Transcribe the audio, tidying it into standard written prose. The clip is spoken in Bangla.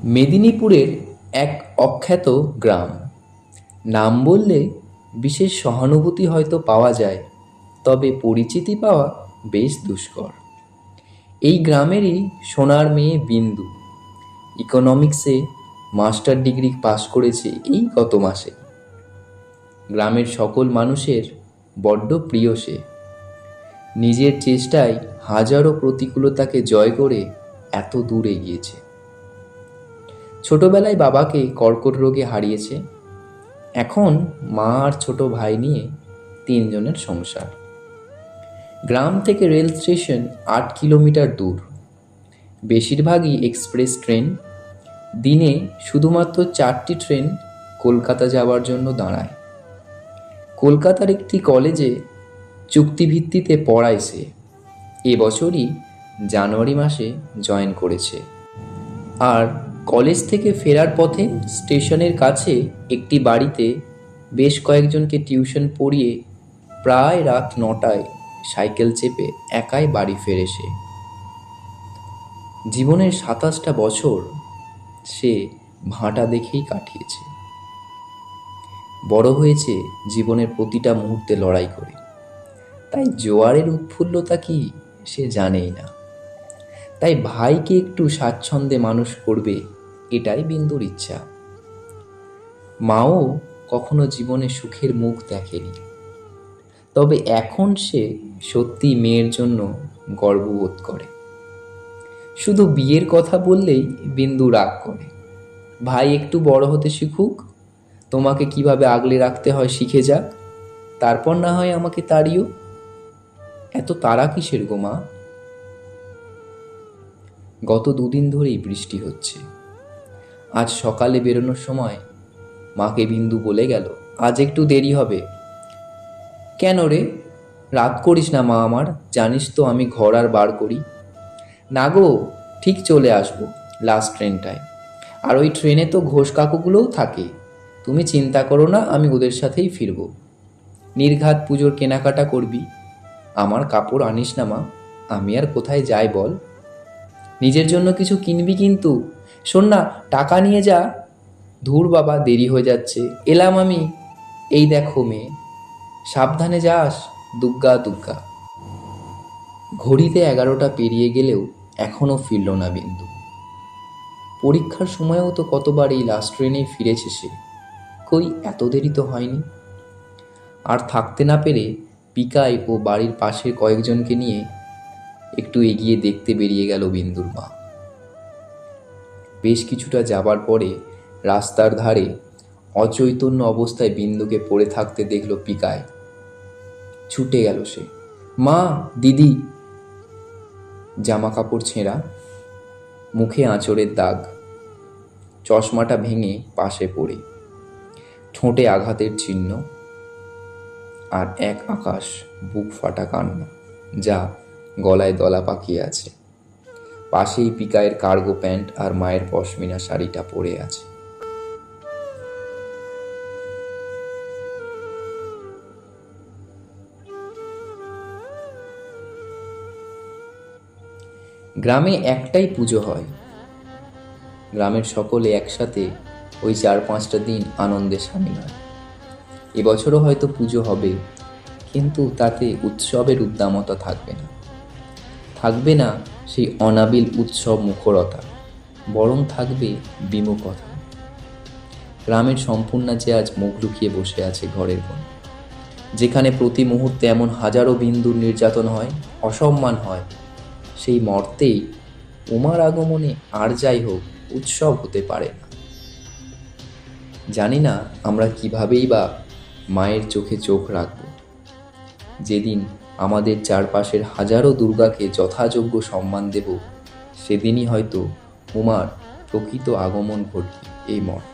মেদিনীপুরের এক অখ্যাত গ্রাম। নাম বললে বিশেষ সহানুভূতি হয়তো পাওয়া যায়, তবে পরিচিতি পাওয়া বেশ দুষ্কর। এই গ্রামেরই সোনার মেয়ে বিন্দু ইকোনমিক্সে মাস্টার ডিগ্রি পাশ করেছে এই গত মাসে। গ্রামের সকল মানুষের বড্ড প্রিয় সে। নিজের চেষ্টায় হাজারো প্রতিকূলতাকে জয় করে এত দূর এগিয়েছে। ছোটবেলায় বাবাকে কর্কট রোগে হারিয়েছে। এখন মা আর ছোট ভাই নিয়ে 3 জনের সংসার। গ্রাম থেকে রেল স্টেশন 8 কিলোমিটার দূর। বেশিরভাগই এক্সপ্রেস ট্রেন। দিনে শুধুমাত্র 4টি ট্রেন কলকাতা যাওয়ার জন্য দাঁড়ায়। কলকাতার একটি কলেজে চুক্তিভিত্তিতে পড়ায় সে। এবছরই জানুয়ারি মাসে জয়েন করেছে। আর কলেজ থেকে ফেরার পথে স্টেশনের কাছে একটি বাড়িতে বেশ কয়েকজনকে টিউশন পড়িয়ে প্রায় রাত 9টায় সাইকেল চেপে একাই বাড়ি ফেরে সে। জীবনের 27টা বছর সে ভাঁটা দেখেই কাটিয়েছে। বড় হয়েছে জীবনের প্রতিটা মুহূর্তে লড়াই করে। তাই জোয়ারের উৎফুল্লতা কি সে জানেই না। তাই ভাইকে একটু স্বাচ্ছন্দ্যে মানুষ করবে, এটাই বিন্দুর ইচ্ছা। মাও কখনো জীবনে সুখের মুখ দেখেনি, তবে এখন সে সত্যি মেয়ের জন্য গর্ববোধ করে। শুধু বিয়ের কথা বললেই বিন্দু রাগ করে। ভাই একটু বড় হতে শিখুক, তোমাকে কিভাবে আগলে রাখতে হয় শিখে যাক, তারপর না হয় আমাকে তাড়িও। এত তাড়া কিসের গো মা? গত 2 দিন ধরেই বৃষ্টি হচ্ছে। আজ সকালে বেরোনোর সময় মাকে বিন্দু বলে গেল, আজ একটু দেরি হবে। কেন রে? রাগ করিস না মা আমার, জানিস তো আমি ঘর আর বার করি না গো। ঠিক চলে আসবো লাস্ট ট্রেনটায়। আর ওই ট্রেনে তো ঘোষ কাকুগুলোও থাকে। তুমি চিন্তা করো না, আমি ওদের সাথেই ফিরব। নির্ঘাত পুজোর কেনাকাটা করবি। আমার কাপড় আনিস না মা, আমি আর কোথায় যাই বল। নিজের জন্য কিছু কিনবি কিন্তু। শোন না, টাকা নিয়ে যা। ধুর বাবা, দেরি হয়ে যাচ্ছে, এলাম আমি। এই দেখো মেয়ে, সাবধানে যাস। দুগ্গা দুগ্গা। ঘড়িতে 11টা পেরিয়ে গেলেও এখনও ফিরল না বিন্দু। পরীক্ষার সময়ও তো কতবার এই লাস্ট ট্রেনেই ফিরেছে সে। কই এত দেরি তো হয়নি। আর থাকতে না পেরে পিকাই ও বাড়ির পাশের কয়েকজনকে নিয়ে একটু এগিয়ে দেখতে বেরিয়ে গেল বিন্দুর মা। বেশ কিছুটা যাবার পরে রাস্তার ধারে অচৈতন্য অবস্থায় বিন্দুকে পড়ে থাকতে দেখল পিকায়। ছুটে গেল সে, মা, দিদি। জামা কাপড় ছেঁড়া, মুখে আঁচড়ের দাগ, চশমাটা ভেঙে পাশে পড়ে, ঠোঁটে আঘাতের চিহ্ন, আর এক আকাশ বুক ফাটা কান্না, যা গলায় দলা পাকিয়ে আছে। পাশেই পিকায়ের কার্গো প্যান্ট আর মায়ের পশমিনা শাড়িটা পরে আছে। গ্রামে একটাই পুজো হয়। গ্রামের সকলে একসাথে ওই 4-5টা দিন আনন্দে সামিল হয়। এবছরও হয়তো পুজো হবে, কিন্তু তাতে উৎসবের উদ্দামতা থাকবে না। থাকবে না সেই অনাবিল উৎসব মুখরতা, বরং থাকবে বিমুখতা। গ্রামের সম্পূর্ণা যে আজ মুখ লুকিয়ে বসে আছে ঘরের কোণে, যেখানে প্রতি মুহূর্তে এমন হাজারো বিন্দুর নির্যাতন হয়, অসম্মান হয়। সেই মর্তেই উমার আগমনে আর যাই হোক উৎসব হতে পারে না। জানি না আমরা কিভাবেই বা মায়ের চোখে চোখ রাখব। যেদিন আমাদের চারপাশের হাজারো দুর্গাকে যথাযোগ্য সম্মান দেব, সেদিনই হয়তো উমার প্রকৃত আগমন ঘটবে এই মর্তে।